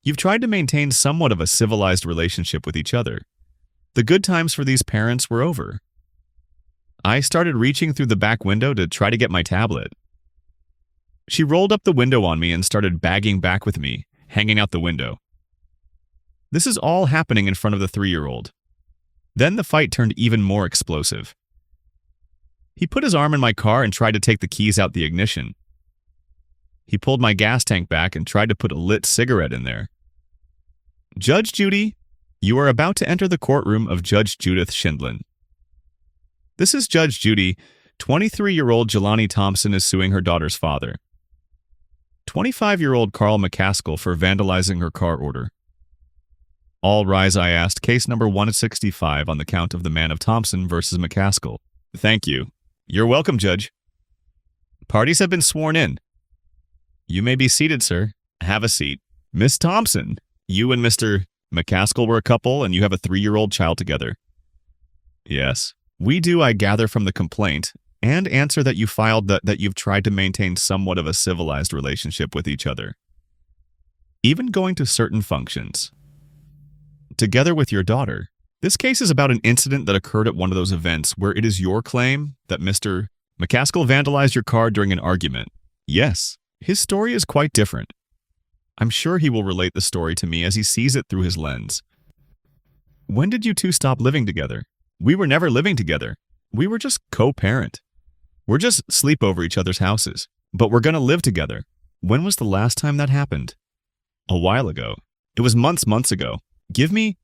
You've tried to maintain somewhat of a civilized relationship with each other. The good times for these parents were over. I started reaching through the back window to try to get my tablet. She rolled up the window on me and started bagging back with me, hanging out the window. This is all happening in front of the 3-year-old. Then the fight turned even more explosive. He put his arm in my car and tried to take the keys out the ignition. He pulled my gas tank back and tried to put a lit cigarette in there. Judge Judy, you are about to enter the courtroom of Judge Judith Schindlin. This is Judge Judy. 23-year-old Jelani Thompson is suing her daughter's father. 25-year-old Carl McCaskill for vandalizing her car order. All rise, I asked. Case number 165 on the count of the man of Thompson versus McCaskill. Thank you. You're welcome, Judge. Parties have been sworn in. You may be seated, sir. Have a seat. Miss Thompson, you and Mr. McCaskill were a couple and you have a 3-year-old child together. Yes. We do, I gather from the complaint, and answer that you filed that you've tried to maintain somewhat of a civilized relationship with each other. Even going to certain functions. Together with your daughter. This case is about an incident that occurred at one of those events where it is your claim that Mr. McCaskill vandalized your car during an argument. Yes, his story is quite different. I'm sure he will relate the story to me as he sees it through his lens. When did you two stop living together? We were never living together. We were just co-parent. We're just sleep over each other's houses. But we're gonna live together. When was the last time that happened? A while ago. It was months ago. Don't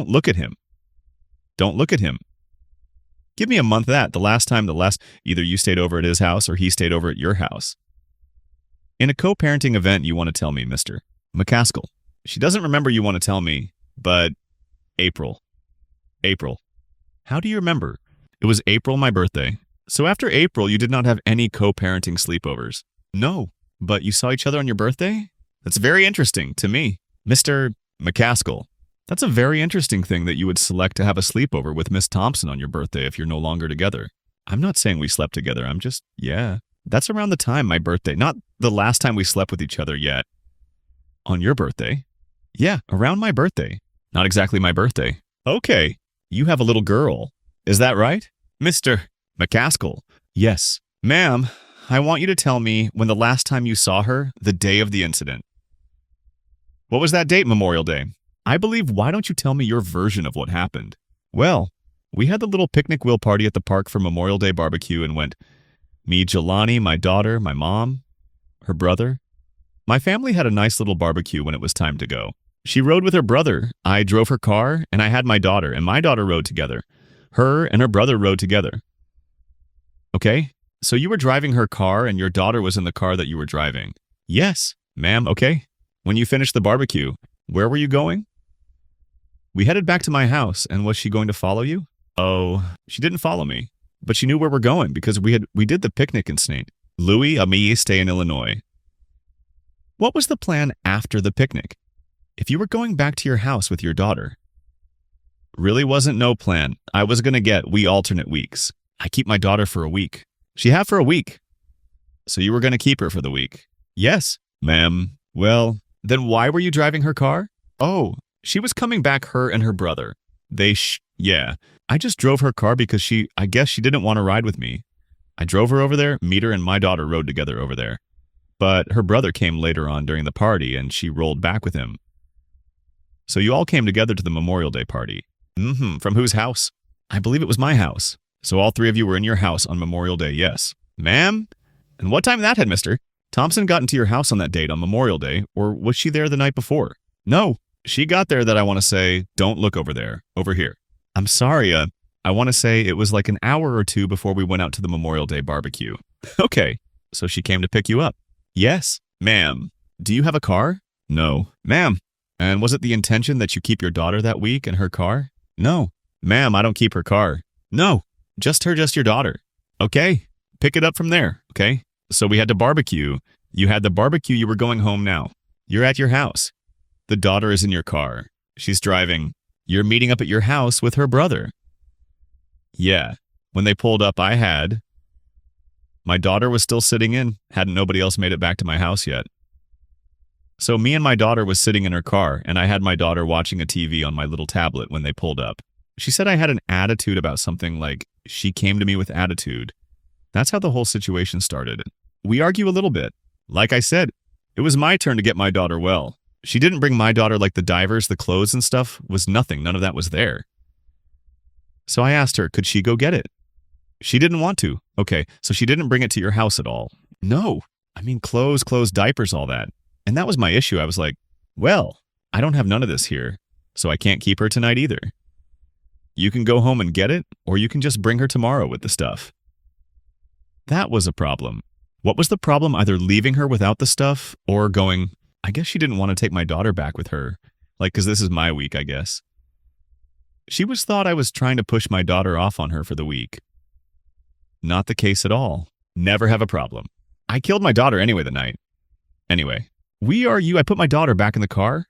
look at him. Don't look at him. Give me a month either you stayed over at his house or he stayed over at your house. In a co-parenting event you want to tell me, Mr. McCaskill. She doesn't remember you want to tell me, but April. How do you remember? It was April, my birthday. So after April, you did not have any co-parenting sleepovers. No, but you saw each other on your birthday? That's very interesting to me. Mr. McCaskill, that's a very interesting thing that you would select to have a sleepover with Miss Thompson on your birthday if you're no longer together. I'm not saying we slept together, That's around the time my birthday, not the last time we slept with each other yet. On your birthday? Yeah, around my birthday. Not exactly my birthday. Okay. You have a little girl. Is that right? Mr. McCaskill. Yes. Ma'am, I want you to tell me when the last time you saw her, the day of the incident. What was that date, Memorial Day? I believe, why don't you tell me your version of what happened? Well, we had the little picnic wheel party at the park for Memorial Day barbecue and went, me, Jelani, my daughter, my mom, her brother. My family had a nice little barbecue when it was time to go. She rode with her brother, I drove her car, and I had my daughter, and my daughter rode together. Her and her brother rode together. Okay, so you were driving her car and your daughter was in the car that you were driving? Yes, ma'am, okay. When you finished the barbecue, where were you going? We headed back to my house, and was she going to follow you? Oh, she didn't follow me, but she knew where we're going because we did the picnic in St. Louis, me stay in Illinois. What was the plan after the picnic? If you were going back to your house with your daughter. Really wasn't no plan. I was gonna we alternate weeks. I keep my daughter for a week. She have for a week. So you were gonna keep her for the week? Yes, ma'am. Well, then why were you driving her car? Oh, she was coming back, her and her brother. I just drove her car because I guess she didn't want to ride with me. I drove her over there, Meter and my daughter rode together over there. But her brother came later on during the party and she rolled back with him. So you all came together to the Memorial Day party. From whose house? I believe it was my house. So all three of you were in your house on Memorial Day, yes. Ma'am? And what time that had, mister? Thompson got into your house on that date on Memorial Day, or was she there the night before? No, she got there that I want to say, don't look over there, over here. I'm sorry, I want to say it was like an hour or two before we went out to the Memorial Day barbecue. Okay, so she came to pick you up? Yes. Ma'am, do you have a car? No. Ma'am, and was it the intention that you keep your daughter that week in her car? No. Ma'am, I don't keep her car. No, just your daughter. Okay, pick it up from there, okay? So we had to barbecue. You had the barbecue, you were going home now. You're at your house. The daughter is in your car. She's driving. You're meeting up at your house with her brother. Yeah, when they pulled up, my daughter was still sitting in. Hadn't nobody else made it back to my house yet. So me and my daughter was sitting in her car, and I had my daughter watching a TV on my little tablet when they pulled up. She said I had an attitude about something, like she came to me with attitude. That's how the whole situation started. We argue a little bit. Like I said, it was my turn to get my daughter well. She didn't bring my daughter like the divers, the clothes and stuff was nothing. None of that was there. So I asked her, could she go get it? She didn't want to. Okay, so she didn't bring it to your house at all. No. I mean, clothes, diapers, all that. And that was my issue. I was like, well, I don't have none of this here, so I can't keep her tonight either. You can go home and get it, or you can just bring her tomorrow with the stuff. That was a problem. What was the problem? Either leaving her without the stuff or going, I guess she didn't want to take my daughter back with her. Like, because this is my week, I guess. She thought I was trying to push my daughter off on her for the week. Not the case at all. Never have a problem. I killed my daughter anyway the night. Anyway, I put my daughter back in the car.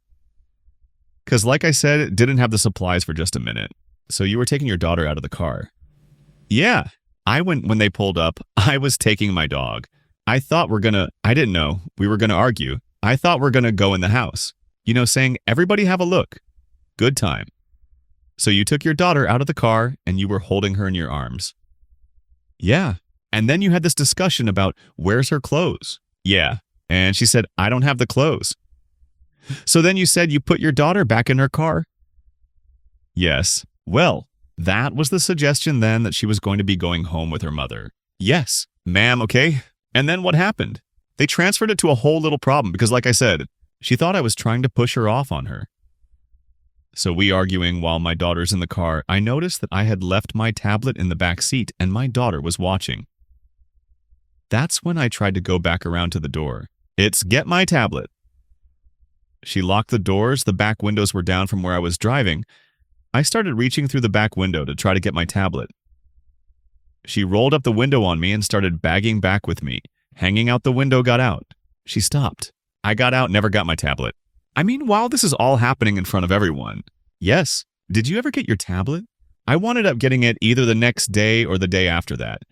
Because like I said, it didn't have the supplies for just a minute. So you were taking your daughter out of the car. Yeah. When they pulled up, I was taking my dog. I didn't know we were going to argue. I thought we're going to go in the house. Saying, everybody have a look. Good time. So you took your daughter out of the car and you were holding her in your arms. Yeah. And then you had this discussion about, where's her clothes? Yeah. And she said, I don't have the clothes. So then you said you put your daughter back in her car? Yes. Well, that was the suggestion then, that she was going to be going home with her mother. Yes, ma'am, okay? And then what happened? They transferred it to a whole little problem because, like I said, she thought I was trying to push her off on her. So we arguing while my daughter's in the car, I noticed that I had left my tablet in the back seat and my daughter was watching. That's when I tried to go back around to the door. It's get my tablet. She locked the doors, the back windows were down from where I was driving. I started reaching through the back window to try to get my tablet. She rolled up the window on me and started bagging back with me. Hanging out the window, got out. She stopped. I got out, never got my tablet. I mean, while this is all happening in front of everyone. Yes. Did you ever get your tablet? I wound up getting it either the next day or the day after that.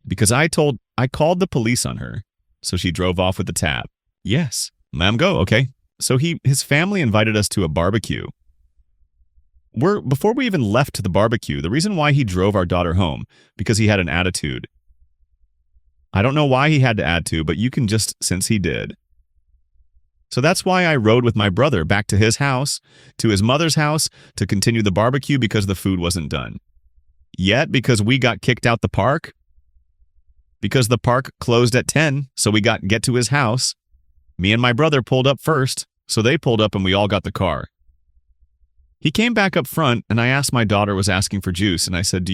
Because I called the police on her. So she drove off with the tab. Yes. Ma'am, go, okay. So his family invited us to a barbecue. Before we even left the barbecue, the reason why he drove our daughter home, because he had an attitude. I don't know why he had to add to, but you can just, since he did. So that's why I rode with my brother back to his house, to his mother's house, to continue the barbecue because the food wasn't done. Yet, because we got kicked out the park, because the park closed at 10, so we get to his house, me and my brother pulled up first, so they pulled up and we all got the car. He came back up front, and I asked my daughter was asking for juice, and I said,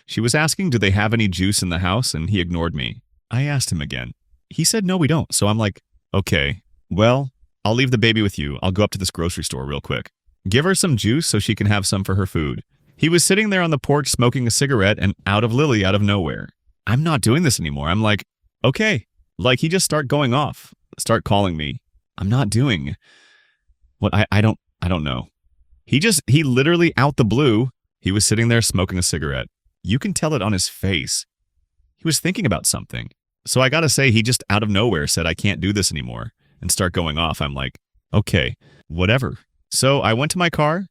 she was asking, do they have any juice in the house? And he ignored me. I asked him again. He said, no, we don't. So I'm like, okay, well, I'll leave the baby with you. I'll go up to this grocery store real quick. Give her some juice so she can have some for her food. He was sitting there on the porch smoking a cigarette, and out of nowhere. I'm not doing this anymore. I'm like, okay. Like, he just start going off, start calling me. I'm not doing what I don't know. He literally out the blue, he was sitting there smoking a cigarette. You can tell it on his face. He was thinking about something. So I gotta say, he just out of nowhere said, I can't do this anymore, and start going off. I'm like, okay, whatever. So I went to my car.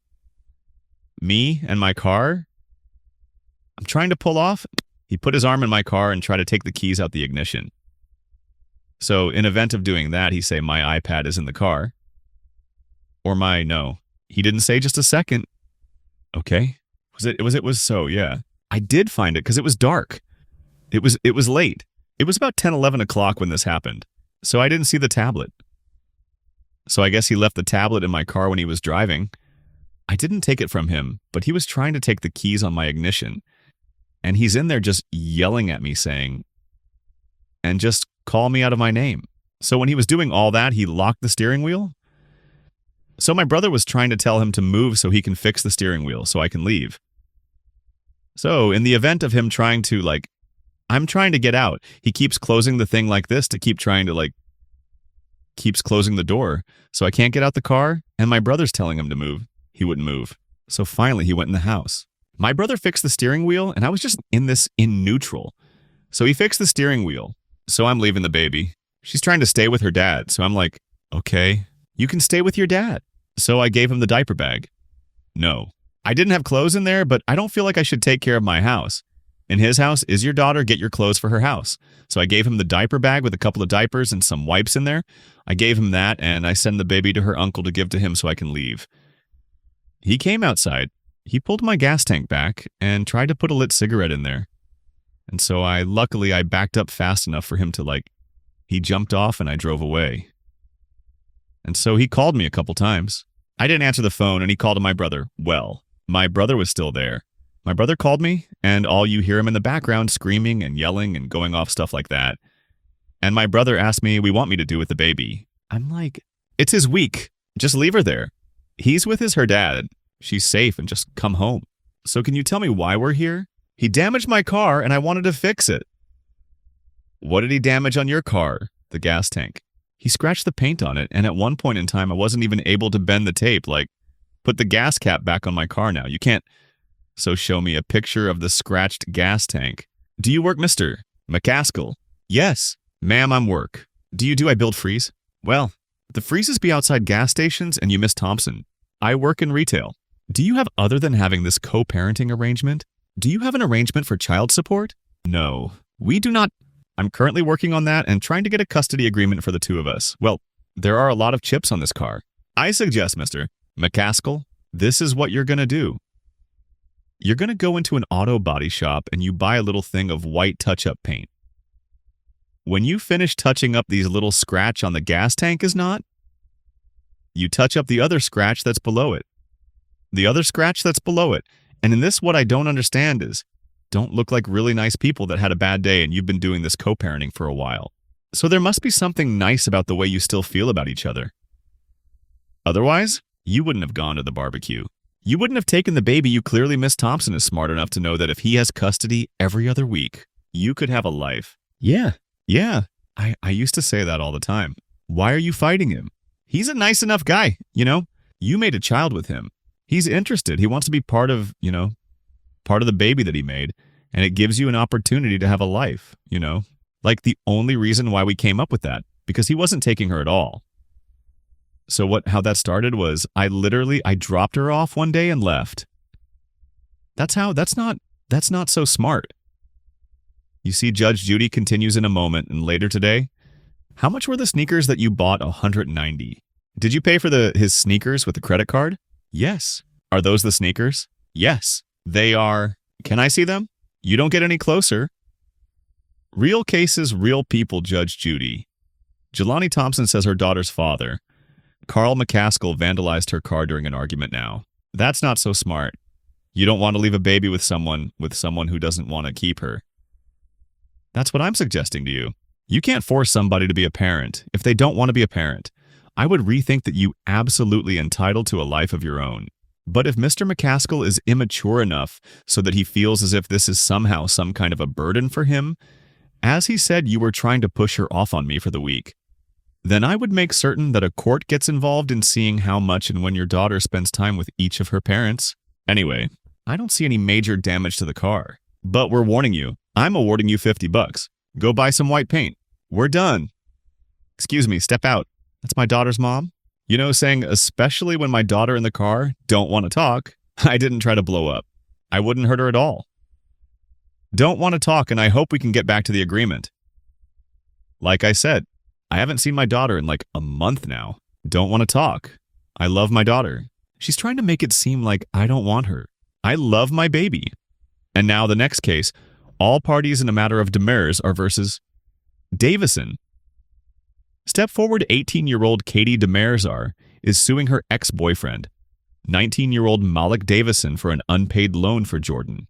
Me and my car. I'm trying to pull off. He put his arm in my car and tried to take the keys out the ignition. So in event of doing that, he say, my iPad is in the car. Or no. He didn't say just a second. Okay. Yeah. I did find it because it was dark. It was late. It was about 10, 11 o'clock when this happened. So I didn't see the tablet. So I guess he left the tablet in my car when he was driving. I didn't take it from him, but he was trying to take the keys on my ignition. And he's in there just yelling at me saying, and just call me out of my name. So when he was doing all that, he locked the steering wheel. So my brother was trying to tell him to move so he can fix the steering wheel so I can leave. So in the event of him trying to, I'm trying to get out, he keeps closing the thing like this to keeps closing the door. So I can't get out the car, and my brother's telling him to move. He wouldn't move. So finally he went in the house. My brother fixed the steering wheel, and I was just in neutral. So he fixed the steering wheel. So I'm leaving the baby. She's trying to stay with her dad. So I'm like, okay. You can stay with your dad. So I gave him the diaper bag. No. I didn't have clothes in there, but I don't feel like I should take care of my house. In his house, is your daughter, get your clothes for her house. So I gave him the diaper bag with a couple of diapers and some wipes in there. I gave him that, and I sent the baby to her uncle to give to him so I can leave. He came outside. He pulled my gas tank back and tried to put a lit cigarette in there. And so luckily I backed up fast enough for him to he jumped off and I drove away. And so he called me a couple times. I didn't answer the phone and he called to my brother. Well, my brother was still there. My brother called me and all you hear him in the background screaming and yelling and going off stuff like that. And my brother asked me, we want me to do with the baby. I'm like, it's his week. Just leave her there. He's with her dad. She's safe and just come home. So can you tell me why we're here? He damaged my car and I wanted to fix it. What did he damage on your car? The gas tank. He scratched the paint on it, and at one point in time, I wasn't even able to bend the tape, put the gas cap back on my car now. You can't. So show me a picture of the scratched gas tank. Do you work, Mr. McCaskill? Yes. Ma'am, I'm work. Do you I build freeze? Well, the freezes be outside gas stations and you miss Thompson. I work in retail. Do you have other than having this co-parenting arrangement? Do you have an arrangement for child support? No, we do not. I'm currently working on that and trying to get a custody agreement for the two of us. Well, there are a lot of chips on this car. I suggest, Mr. McCaskill, this is what you're going to do. You're going to go into an auto body shop and you buy a little thing of white touch-up paint. When you finish touching up these little scratch on the gas tank is not, you touch up the other scratch that's below it. The other scratch that's below it. And in this, what I don't understand is, don't look like really nice people that had a bad day and you've been doing this co-parenting for a while. So there must be something nice about the way you still feel about each other. Otherwise, you wouldn't have gone to the barbecue. You wouldn't have taken the baby. You clearly Miss Thompson is smart enough to know that if he has custody every other week, you could have a life. Yeah. I used to say that all the time. Why are you fighting him? He's a nice enough guy, You made a child with him. He's interested. He wants to be part of the baby that he made, and it gives you an opportunity to have a life, the only reason why we came up with that, because he wasn't taking her at all. So how that started was I dropped her off one day and left. That's not so smart. You see, Judge Judy continues in a moment, and later today, how much were the sneakers that you bought? $190. Did you pay for his sneakers with a credit card? Yes. Are those the sneakers? Yes. They are. Can I see them? You don't get any closer. Real cases, real people, Judge Judy. Jelani Thompson says her daughter's father, Carl McCaskill, vandalized her car during an argument now. That's not so smart. You don't want to leave a baby with someone who doesn't want to keep her. That's what I'm suggesting to you. You can't force somebody to be a parent if they don't want to be a parent. I would rethink that you absolutely entitled to a life of your own. But if Mr. McCaskill is immature enough so that he feels as if this is somehow some kind of a burden for him, as he said you were trying to push her off on me for the week, then I would make certain that a court gets involved in seeing how much and when your daughter spends time with each of her parents. Anyway, I don't see any major damage to the car. But we're warning you. I'm awarding you $50. Go buy some white paint. We're done. Excuse me, step out. That's my daughter's mom. Saying especially when my daughter in the car don't want to talk, I didn't try to blow up. I wouldn't hurt her at all. Don't want to talk, and I hope we can get back to the agreement. Like I said, I haven't seen my daughter in a month now. Don't want to talk. I love my daughter. She's trying to make it seem like I don't want her. I love my baby. And now the next case, all parties in a matter of demers are versus Davison. Step forward 18-year-old Katie Demerzar is suing her ex-boyfriend, 19-year-old Malik Davison, for an unpaid loan for Jordan.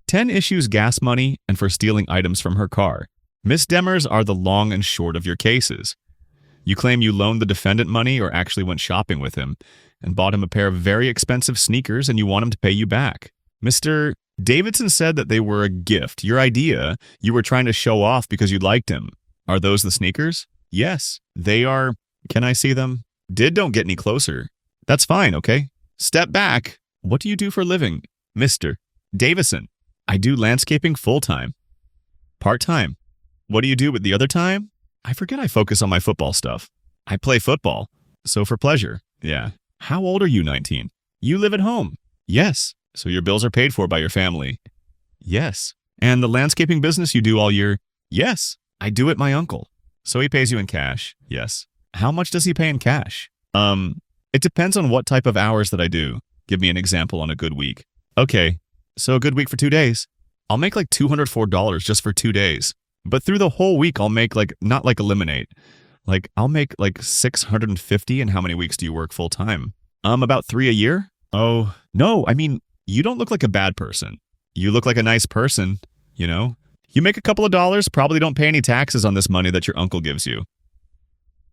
10 issues gas money and for stealing items from her car. Miss Demers are the long and short of your cases. You claim you loaned the defendant money or actually went shopping with him and bought him a pair of very expensive sneakers and you want him to pay you back. Mr. Davidson said that they were a gift, your idea. You were trying to show off because you liked him. Are those the sneakers? Yes, they are. Can I see them? Don't get any closer. That's fine, okay? Step back. What do you do for a living? Mr. Davison. I do landscaping full-time. Part-time. What do you do with the other time? I forget I focus on my football stuff. I play football. So for pleasure. Yeah. How old are you, 19? You live at home. Yes. So your bills are paid for by your family. Yes. And the landscaping business you do all year? Yes. I do it my uncle. So he pays you in cash? Yes. How much does he pay in cash? It depends on what type of hours that I do. Give me an example on a good week. Okay. So a good week for 2 days. I'll make like $204 just for 2 days. But through the whole week, I'll make like, not like eliminate. Like, I'll make like 650. And how many weeks do you work full time? About 3 a year? Oh, no. I mean, you don't look like a bad person. You look like a nice person, you know? You make a couple of dollars, probably don't pay any taxes on this money that your uncle gives you.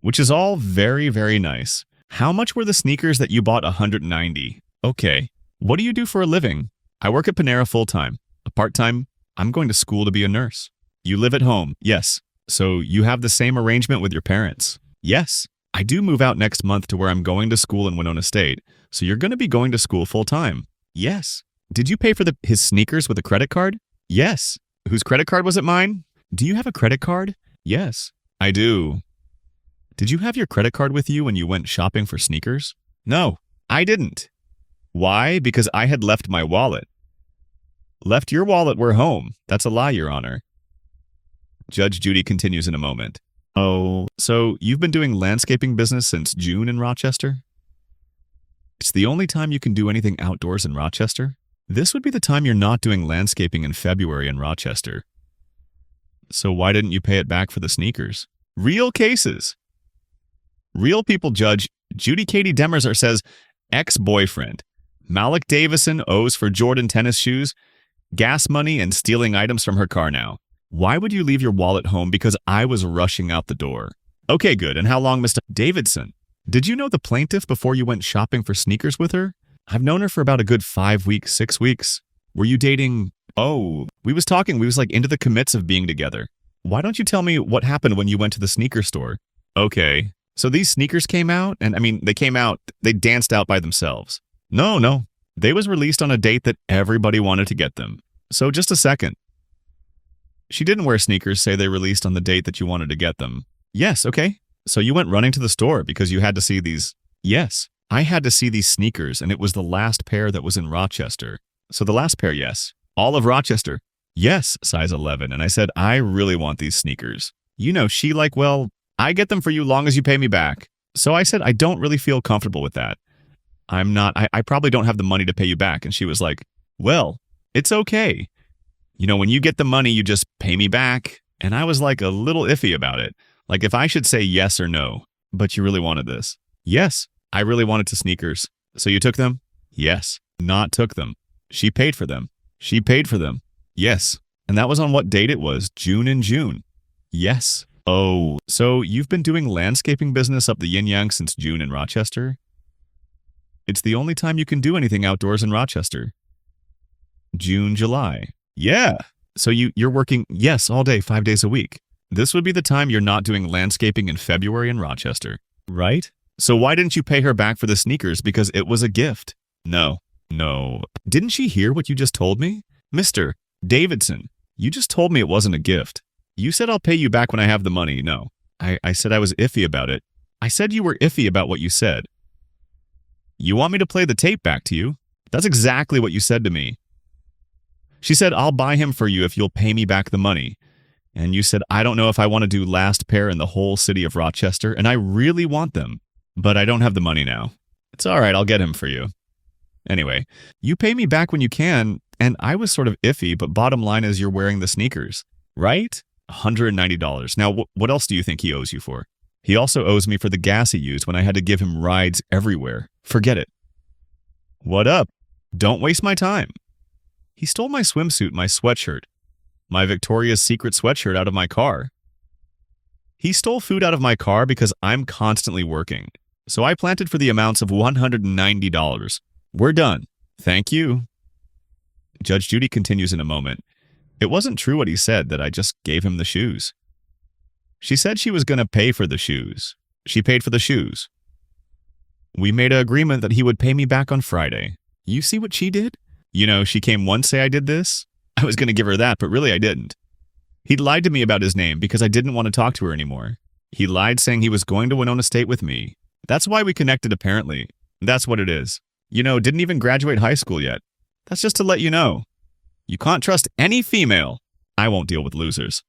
Which is all very, very nice. How much were the sneakers that you bought? 190. Okay. What do you do for a living? I work at Panera full-time. A part-time, I'm going to school to be a nurse. You live at home? Yes. So you have the same arrangement with your parents? Yes. I do move out next month to where I'm going to school in Winona State. So you're going to be going to school full-time? Yes. Did you pay for his sneakers with a credit card? Yes. Whose credit card was it? Mine? Do you have a credit card? Yes, I do. Did you have your credit card with you when you went shopping for sneakers? No, I didn't. Why? Because I had left my wallet. Left your wallet where home. That's a lie, Your Honor. Judge Judy continues in a moment. Oh, so you've been doing landscaping business since June in Rochester? It's the only time you can do anything outdoors in Rochester? This would be the time you're not doing landscaping in February in Rochester. So why didn't you pay it back for the sneakers? Real cases. Real people, Judge. Judy Katie Demerzer says, ex-boyfriend. Malik Davison owes for Jordan tennis shoes, gas money, and stealing items from her car now. Why would you leave your wallet home? Because I was rushing out the door. Okay, good. And how long, Mr. Davidson? Did you know the plaintiff before you went shopping for sneakers with her? I've known her for about a good 5 weeks, 6 weeks. Were you dating? Oh, we was talking. We was like into the commits of being together. Why don't you tell me what happened when you went to the sneaker store? Okay. So these sneakers came out, and I mean, they came out, they danced out by themselves. No. They was released on a date that everybody wanted to get them. So just a second. She didn't wear sneakers, say they released on the date that you wanted to get them. Yes, okay. So you went running to the store because you had to see these. Yes. I had to see these sneakers, and it was the last pair that was in Rochester. So the last pair, yes. All of Rochester. Yes, size 11. And I said, I really want these sneakers. You know, she like, well, I get them for you long as you pay me back. So I said, I don't really feel comfortable with that. I probably don't have the money to pay you back. And she was like, well, it's okay. You know, when you get the money, you just pay me back. And I was like a little iffy about it. Like if I should say yes or no, but you really wanted this. Yes. I really wanted to sneakers. So you took them? Yes. Not took them. She paid for them. She paid for them. Yes. And that was on what date it was? June and June. Yes. Oh, so you've been doing landscaping business up the yin-yang since June in Rochester? It's the only time you can do anything outdoors in Rochester. June, July. Yeah. So you're working, yes, all day, 5 days a week. This would be the time you're not doing landscaping in February in Rochester, right? So why didn't you pay her back for the sneakers? Because it was a gift. No. Didn't she hear what you just told me? Mr. Davidson, you just told me it wasn't a gift. You said I'll pay you back when I have the money. No. I said I was iffy about it. I said you were iffy about what you said. You want me to play the tape back to you? That's exactly what you said to me. She said, I'll buy him for you if you'll pay me back the money. And you said, I don't know if I want to do last pair in the whole city of Rochester, and I really want them. But I don't have the money now. It's all right, I'll get him for you. Anyway, you pay me back when you can, and I was sort of iffy, but bottom line is you're wearing the sneakers, right? $190. Now, what else do you think he owes you for? He also owes me for the gas he used when I had to give him rides everywhere. Forget it. What up? Don't waste my time. He stole my swimsuit, my sweatshirt, my Victoria's Secret sweatshirt out of my car. He stole food out of my car because I'm constantly working. So I planted for the amounts of $190. We're done. Thank you. Judge Judy continues in a moment. It wasn't true what he said that I just gave him the shoes. She said she was going to pay for the shoes. She paid for the shoes. We made an agreement that he would pay me back on Friday. You see what she did? You know, she came once say I did this. I was going to give her that, but really I didn't. He'd lied to me about his name because I didn't want to talk to her anymore. He lied saying he was going to Winona State with me. That's why we connected apparently. That's what it is. Didn't even graduate high school yet. That's just to let you know. You can't trust any female. I won't deal with losers.